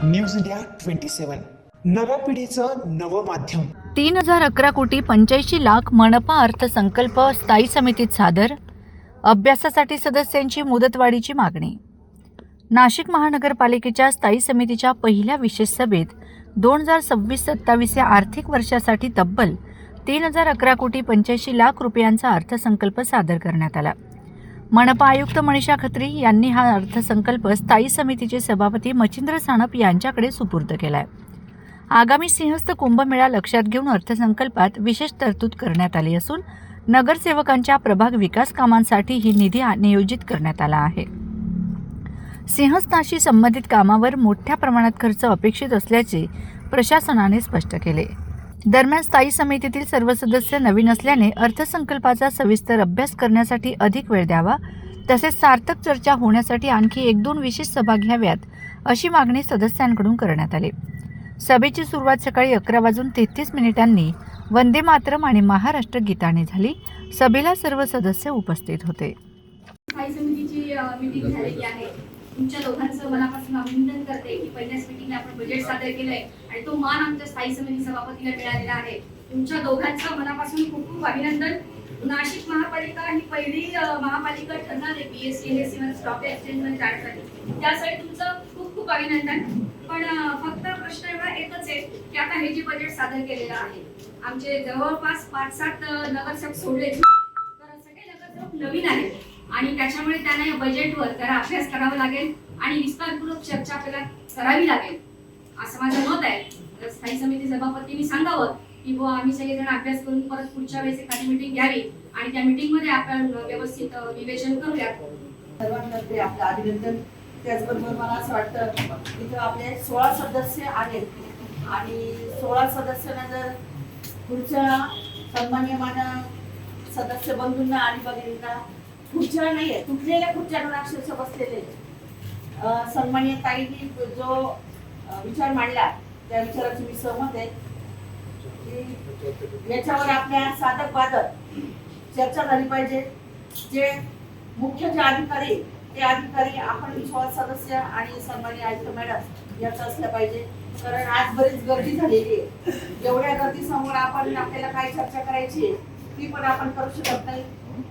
News India 27 नव्या पिढीचं नवं माध्यम. 3011 कोटी 85 लाख मनपा अर्थसंकल्प स्थायी समितीत सादर. अभ्यासासाठी सदस्यांची मुदतवाढीची मागणी. नाशिक महानगरपालिकेच्या स्थायी समितीच्या पहिल्या विशेष सभेत 2026-27 या आर्थिक वर्षासाठी तब्बल 3011 कोटी 85 लाख रुपयांचा अर्थसंकल्प सादर करण्यात आला. मनपा आयुक्त मनीषा खत्री यांनी हा अर्थसंकल्प स्थायी समितीचे सभापती मच्छिंद्र सानप यांच्याकडे सुपूर्द केलाय. आगामी सिंहस्थ कुंभमेळा लक्षात घेऊन अर्थसंकल्पात विशेष तरतूद करण्यात आली असून नगरसेवकांच्या प्रभाग विकास कामांसाठी ही निधी नियोजित करण्यात आला आहे. सिंहस्थाशी संबंधित कामावर मोठ्या प्रमाणात खर्च अपेक्षित असल्याचे प्रशासनाने स्पष्ट केले. दरम्यान स्थायी समितीतील सर्व सदस्य नवीन असल्याने अर्थसंकल्पाचा सविस्तर अभ्यास करण्यासाठी अधिक वेळ द्यावा, तसेच सार्थक चर्चा होण्यासाठी आणखी 1-2 विशेष सभा घ्याव्यात अशी मागणी सदस्यांकडून करण्यात आली. सभेची सुरुवात सकाळी 11:33 वंदे मातरम आणि महाराष्ट्र गीताने झाली. सभेला सर्व सदस्य उपस्थित होते. स्थायी समितीची मीटिंग झालेली आहे. तुमच्या दोघांचं मनापासून अभिनंदन करते की पहिल्याच मीटिंगला आपण बजेट सादर केलंय आणि तो मान आमच्या स्थायी समिती सभापतीला मिळालेला आहे. तुमच्या दोघांचं मनापासून खूप खूप अभिनंदन. नाशिक महापालिका ही पहिली महापालिका ठरणार आहे BSE स्टॉक एक्सचेंजमध्ये जाण्यासाठी. त्यासाठी तुमचं खूप खूप अभिनंदन. पण फक्त प्रश्न एवढा एकच आहे की आता हे जे बजेट सादर केलेलं आहे, आमचे जवळपास 5-7 नगरसेवक सोडले, तर सगळे नगरसेवक नवीन आहेत आणि त्याच्यामुळे त्यांना या बजेटवर जरा अभ्यास करावा लागेल आणि विस्तारपूर्वक चर्चा आपल्याला करावी लागेल असं माझं मत आहे. तर स्थायी समिती सभापतींनी सांगावं की बुवा आम्ही सगळेजण अभ्यास करून परत पुढच्या वेळेस एखादी मीटिंग घ्यावी आणि त्या मीटिंगमध्ये आपण व्यवस्थित विवेचन करूया. सर्वांमध्ये आपलं अभिनंदन. त्याचबरोबर मला असं वाटतं इथं आपले 16 सदस्य आहेत आणि 16 सदस्यांना जर पुढच्या सन्मान्यमान सदस्य बंधूंना आणि भगिनींना खुर्च्या नाहीये, तुटलेल्या खुर्च्यांवर अक्षरशः बसलेले सन्मान्य ताईंनी जो विचार मांडला त्या विचाराची मी सहमत आहे की याच्यावर आपल्या साधक बाधक चर्चा झाली पाहिजे. जे मुख्य जे अधिकारी ते अधिकारी आपण 16 सदस्य आणि सन्मान्य आयुक्त मॅडम याचं असलं पाहिजे. कारण आज बरीच गर्दी झालेली आहे. एवढ्या गर्दीसमोर आपल्याला काय चर्चा करायची ती पण आपण करू शकत नाही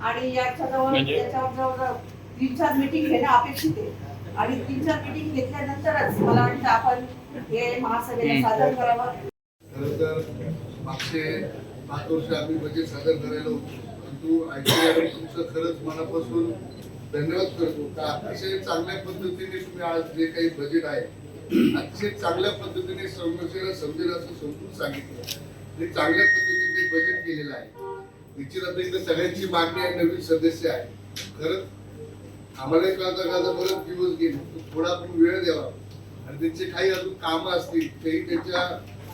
आणि याच्याजवळ त्याच्यावर जवळ 3-4 मीटिंग घेणं अपेक्षित आहे आणि 3-4 मीटिंग घेतल्यानंतरच मला वाटतं आपण हे महासभेला सादर करावं. खरं तर मागचे 5 वर्ष आम्ही बजेट सादर करायला होतो, परंतु ऐकल्यावर तुमचं खरंच मनापासून धन्यवाद करतो का अतिशय चांगल्या पद्धतीने तुम्ही आज जे काही बजेट आहे अतिशय चांगल्या पद्धतीने समस्येला समजेल असं समजून सांगितलं. ते चांगल्या पद्धतीने बजेट केलेलं आहे. निश्चितच इकडे सगळ्यांची मागणी आहे, नवीन सदस्य आहे. खरंच आम्हाला कळता बरेच दिवस गेले, थोडा आपण वेळ द्यावा आणि त्यांचे काही अजून कामं असतील तेही त्यांच्या